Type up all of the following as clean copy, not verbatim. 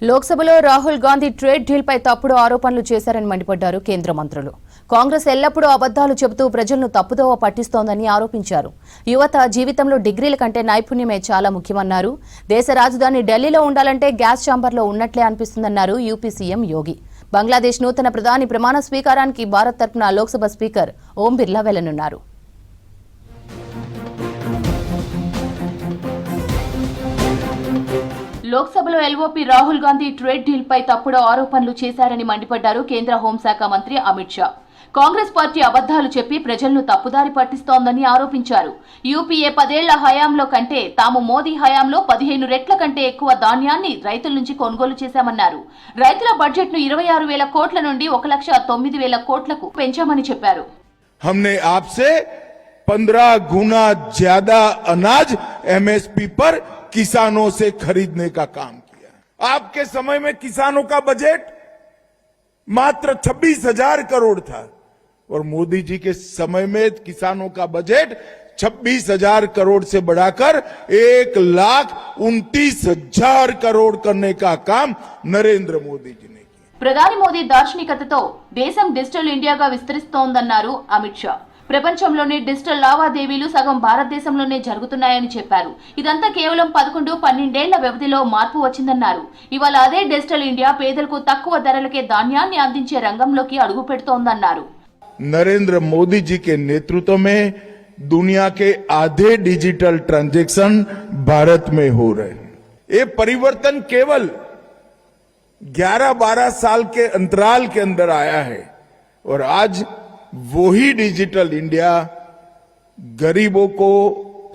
లోక్సభలో Rahul Gandhi trade deal పై తప్పుడు ఆరోపణలు చేశారని మండిపడ్డారు కేంద్ర మంత్రులు. కాంగ్రెస్ ఎల్లప్పుడూ అబద్ధాలు చెబుతూ ప్రజలను తప్పుదోవ పట్టిస్తోందని ఆరోపించారు. యువత జీవితంలో డిగ్రీల కంటే నైపుణ్యమే చాలా ముఖ్యమన్నారు. దేశ రాజధాని ఢిల్లీలో ఉండాలంటే గ్యాస్ ఛాంబర్లో ఉన్నట్లే అనిపిస్తుందన్నారు యూపీ సీఎం యోగి. బంగ్లాదేశ్ నూతన ప్రధాని ప్రమాణ స్వీకారానికి భారత్ తరపున లోక్సభ స్పీకర్ ఓం బిర్లా వెళ్లనున్నారు. లోక్సభలో LOP Rahul Gandhi trade deal పై తప్పుడు ఆరోపణలు చేశారని మండిపడ్డారు కేంద్ర హోంశాఖ మంత్రి అమిత్ షా. కాంగ్రెస్ పార్టీ అబద్దాలు చెప్పి ప్రజలను తప్పుదారి పట్టిస్తోందని ఆరోపించారు. యూపీఏ 10 ఏళ్ల హయాంలో కంటే తాము మోదీ హయాంలో 15 రెట్ల కంటే ఎక్కువ ధాన్యాన్ని రైతుల నుంచి కొనుగోలు చేశామన్నారు. రైతుల బడ్జెట్ ను 26,000 కోట్ల నుండి 1,09,000 కోట్లకు పెంచామని చెప్పారు. हमने आपसे 15 गुना ज्यादा अनाज एमएसपी पर किसानों से खरीदने का काम किया। आपके समय में किसानों का बजट मात्र 26,000 करोड़ था और मोदी जी के समय में किसानों का बजट 26,000 करोड़ से बढ़ाकर 1,29,000 करोड़ करने का काम नरेंद्र मोदी जी ने किया। ప్రధాని మోదీ దార్శనికతతో దేశం డిజిటల్ ఇండియాగా విస్తరిస్తోందన్నారు అమిత్ షా. ప్రపంచంలోని డిజిటల్ లావాదేవీలు సగం భారతదేశంలోనే జరుగుతున్నాయని చెప్పారు. ఇదంతా కేవలం 11-12 ఏళ్ల వ్యవధిలో మార్పు వచ్చిందన్నారు. ఇవాళ అదే డిజిటల్ ఇండియా పేదలకు తక్కువ ధరలకే ధాన్యాన్ని అందించే రంగంలోకి అడుగు పెడుతోందన్నారు. नरेंद्र मोदी जी के नेतृत्व में दुनिया के आधे डिजिटल ट्रांजैक्शन भारत में हो रहे हैं। ये परिवर्तन केवल 11-12 साल के अंतराल के अंदर आया है और आज वही डिजिटल इंडिया गरीबों को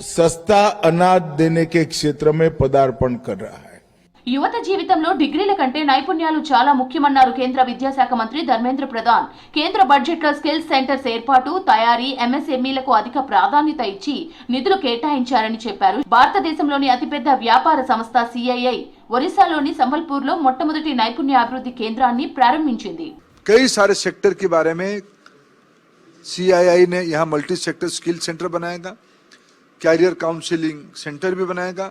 सस्ता अनाज देने के क्षेत्र में पदार्पण कर रहा है. యువత జీవితంలో డిగ్రీల కంటే నైపుణ్యాలు చాలా ముఖ్యమన్నారు కేంద్ర విద్యాశాఖ మంత్రి ధర్మేంద్ర ప్రధాన్. కేంద్ర బడ్జెట్లో స్కిల్స్ సెంటర్స్ ఏర్పాటు, తయారీ, ఎంఎస్ఎంఈలకు అధిక ప్రాధాన్యత ఇచ్చి నిధులు కేటాయించారని చెప్పారు. భారతదేశంలోని అతిపెద్ద వ్యాపార సంస్థ సిఐఐ ఒరిస్సాలోని సంబల్పూర్లో మొట్టమొదటి నైపుణ్య అభివృద్ధి కేంద్రాన్ని ప్రారంభించింది. कई सारे सेक्टर के बारे में सीआईआई ने यहाँ मल्टी सेक्टर स्किल सेंटर बनाएगा, कैरियर काउंसलिंग सेंटर भी बनाएगा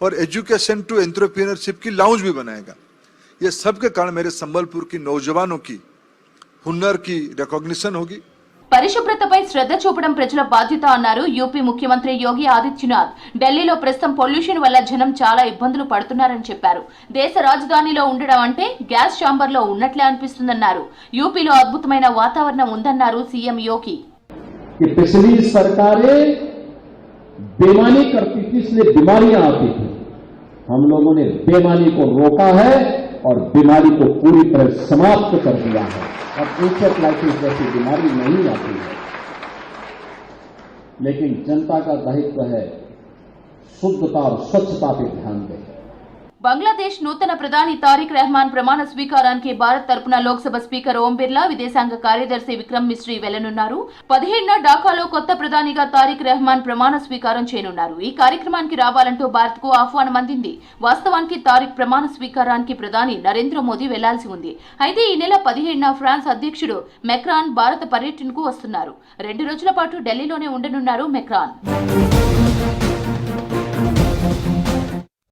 और एजुकेशन टू एंटरप्रेन्योरशिप की लाउंज भी बनाएगा. ये सब के कारण मेरे संबलपुर की नौजवानों की हुनर की रिकॉग्निशन होगी. పరిశుభ్రతపై శ్రద్ధ చూపడం ప్రజల బాధ్యత అన్నారు యూపీ ముఖ్యమంత్రి యోగి ఆదిత్యనాథ్. ఢిల్లీలో ప్రస్తుతం పొల్యూషన్ వల్ల జనం చాలా ఇబ్బందులు పడుతున్నారని చెప్పారు. దేశ రాజధానిలో ఉండడం అంటే గ్యాస్ ఛాంబర్లో ఉన్నట్లే అనిపిస్తుందన్నారు. యూపీలో అద్భుతమైన వాతావరణం ఉందన్నారు సీఎం యోగి. पिछली सरकारें बेईमानी करती थी, इसलिए बीमारियां आती थी. हम लोगों ने बेईमानी को रोका है और बीमारी को पूरी तरह समाप्त कर दिया है. अब इंसेफ्लाइटिस जैसी बीमारी नहीं आती है, लेकिन जनता का दायित्व है शुद्धता और स्वच्छता पे ध्यान दें. బంగ్లాదేశ్ నూతన ప్రధాని తారిక్ రెహమాన్ ప్రమాణ స్వీకారానికి భారత్ తరపున లోక్సభ స్పీకర్ ఓం బిర్లా, విదేశాంగ కార్యదర్శి విక్రమ్ మిశ్రీ వెళ్లనున్నారు. 17న ఢాకాలో కొత్త ప్రధానిగా తారిక్ రెహమాన్ ప్రమాణ స్వీకారం చేయనున్నారు. ఈ కార్యక్రమానికి రావాలంటూ భారత్ కు ఆహ్వానం అందింది. వాస్తవానికి తారిక్ ప్రమాణ స్వీకారానికి ప్రధాని నరేంద్ర మోదీ వెళ్లాల్సి ఉంది. అయితే ఈ నెల 17న ఫ్రాన్స్ అధ్యక్షుడు మెక్రాన్ భారత పర్యటనకు వస్తున్నారు. 2 రోజుల పాటు ఢిల్లీలోనే ఉండనున్నారు మెక్రాన్.